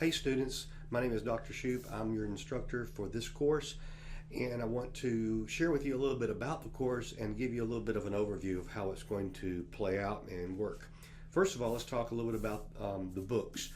Hey students, my name is Dr. Shouppe. I'm your instructor for this course, and I want to share with you a little bit about the course and give you a little bit of an overview of how it's going to play out and work. First of all, let's talk a little bit about the books.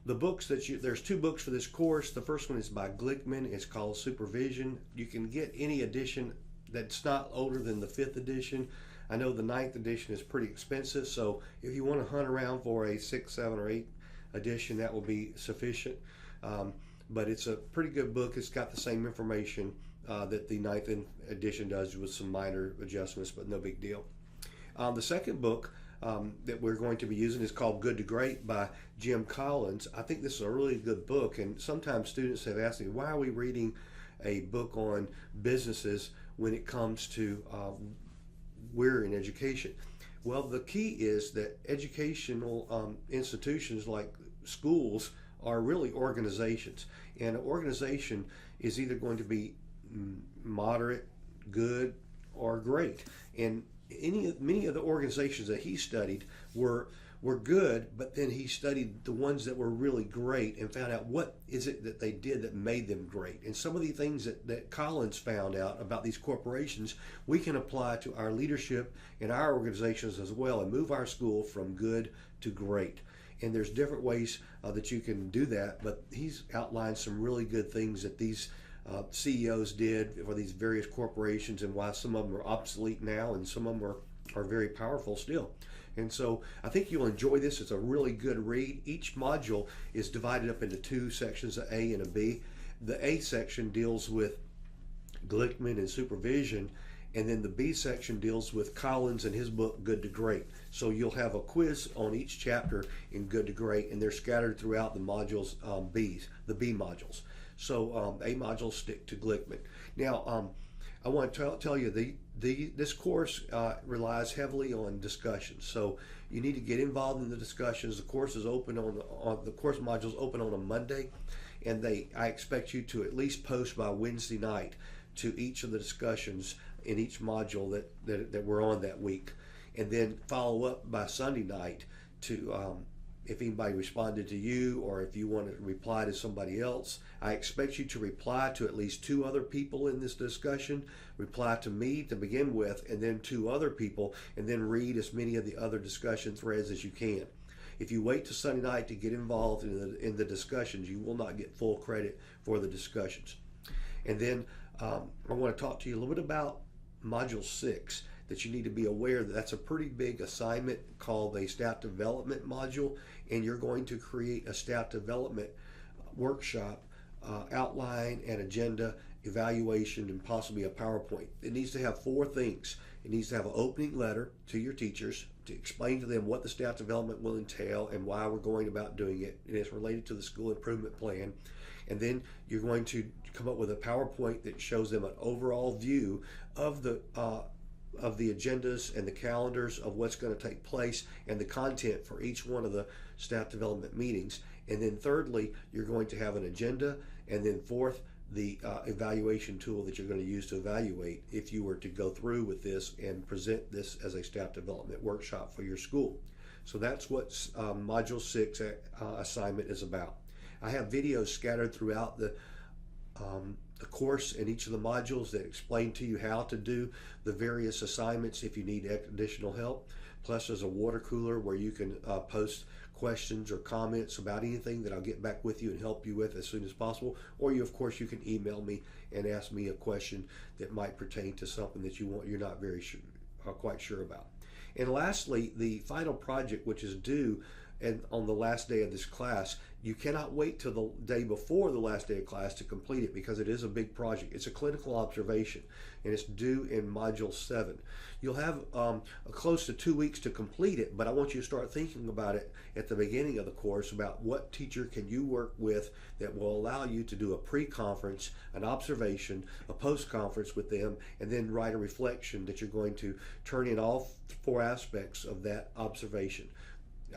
The books there's two books for this course. The first one is by Glickman. It's called Supervision. You can get any edition that's not older than the 5th edition. I know the 9th edition is pretty expensive, so if you want to hunt around for a 6, 7, or 8 edition, that will be sufficient. But it's a pretty good book. It's got the same information that the 9th edition does, with some minor adjustments, but no big deal. The second book that we're going to be using is called Good to Great by Jim Collins. I think this is a really good book, and sometimes students have asked me, why are we reading a book on businesses when it comes to we're in education? Well, the key is that educational institutions like schools are really organizations, and an organization is either going to be moderate, good, or great. And many of the organizations that he studied were good, but then he studied the ones that were really great and found out what is it that they did that made them great. And some of the things that Collins found out about these corporations, we can apply to our leadership in our organizations as well, and move our school from good to great. And there's different ways that you can do that, but he's outlined some really good things that these CEOs did for these various corporations, and why some of them are obsolete now and some of them are very powerful still. And so I think you'll enjoy this. It's a really good read. Each module is divided up into two sections, an A and a B. The A section deals with Glickman and supervision, and then the B section deals with Collins and his book Good to Great. So you'll have a quiz on each chapter in Good to Great, and they're scattered throughout the modules, the B modules. So A modules stick to Glickman. Now, I want to tell you, this course relies heavily on discussions. So you need to get involved in the discussions. The course is open the course modules open on a Monday, and I expect you to at least post by Wednesday night to each of the discussions in each module that we're on that week, and then follow up by Sunday night to if anybody responded to you, or if you want to reply to somebody else. I expect you to reply to at least 2 other people in this discussion. Reply to me to begin with, and then 2 other people, and then read as many of the other discussion threads as you can. If you wait till Sunday night to get involved in the discussions, you will not get full credit for the discussions. And then I want to talk to you a little bit about Module 6, that you need to be aware that that's a pretty big assignment called a staff development module, and you're going to create a staff development workshop, outline and agenda, evaluation, and possibly a PowerPoint. It needs to have 4 things. It needs to have an opening letter to your teachers to explain to them what the staff development will entail and why we're going about doing it, and it's related to the school improvement plan. And then you're going to come up with a PowerPoint that shows them an overall view of the agendas and the calendars of what's going to take place, and the content for each one of the staff development meetings. And then thirdly, you're going to have an agenda, and then fourth, the evaluation tool that you're going to use to evaluate if you were to go through with this and present this as a staff development workshop for your school. So that's what Module 6 assignment is about. I have videos scattered throughout the course in each of the modules that explain to you how to do the various assignments if you need additional help. Plus, there's a water cooler where you can post questions or comments about anything that I'll get back with you and help you with as soon as possible. Or of course, you can email me and ask me a question that might pertain to something that you're not very sure, quite sure about. And lastly, the final project, which is due on the last day of this class. You cannot wait till the day before the last day of class to complete it, because it is a big project. It's a clinical observation, and it's due in Module 7. You'll have close to 2 weeks to complete it, but I want you to start thinking about it at the beginning of the course about what teacher can you work with that will allow you to do a pre-conference, an observation, a post-conference with them, and then write a reflection that you're going to turn in all 4 aspects of that observation.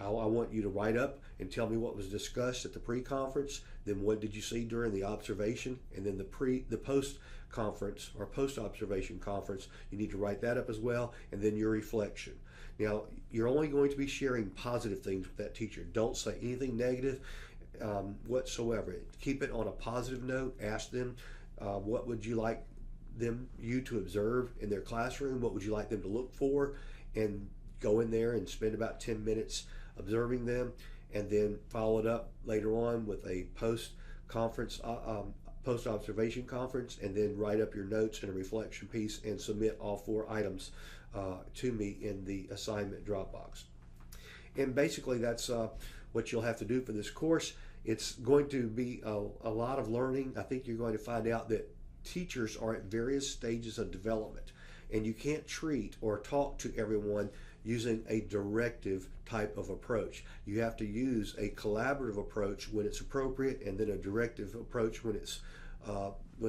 I want you to write up and tell me what was discussed at the pre-conference, then what did you see during the observation, and then the post-conference or post-observation conference, you need to write that up as well, and then your reflection. Now, you're only going to be sharing positive things with that teacher. Don't say anything negative. whatsoever. Keep it on a positive note. Ask them what would you like you to observe in their classroom, what would you like them to look for, and go in there and spend about 10 minutes observing them, and then follow it up later on with a post-observation conference, and then write up your notes and a reflection piece and submit all 4 items to me in the assignment Dropbox. And basically that's what you'll have to do for this course. It's going to be a lot of learning. I think you're going to find out that teachers are at various stages of development, and you can't treat or talk to everyone using a directive type of approach. You have to use a collaborative approach when it's appropriate, and then a directive approach when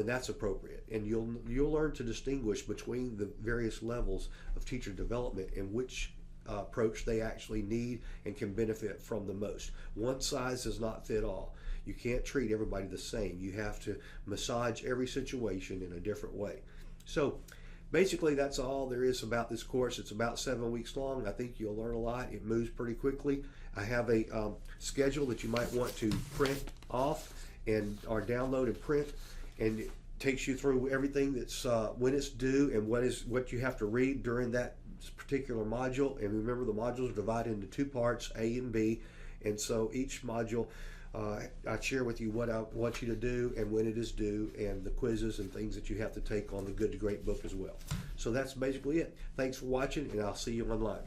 that's appropriate. And you'll learn to distinguish between the various levels of teacher development and which approach they actually need and can benefit from the most. One size does not fit all. You can't treat everybody the same. You have to massage every situation in a different way. So basically that's all there is about this course. It's about 7 weeks long. I think you'll learn a lot. It moves pretty quickly. I have a schedule that you might want to print off or download and print, and it takes you through everything that's when it's due and what you have to read during that particular module. And remember, the modules are divided into 2 parts, A and B, and so each module I share with you what I want you to do and when it is due, and the quizzes and things that you have to take on the Good to Great book as well. So that's basically it. Thanks for watching, and I'll see you online.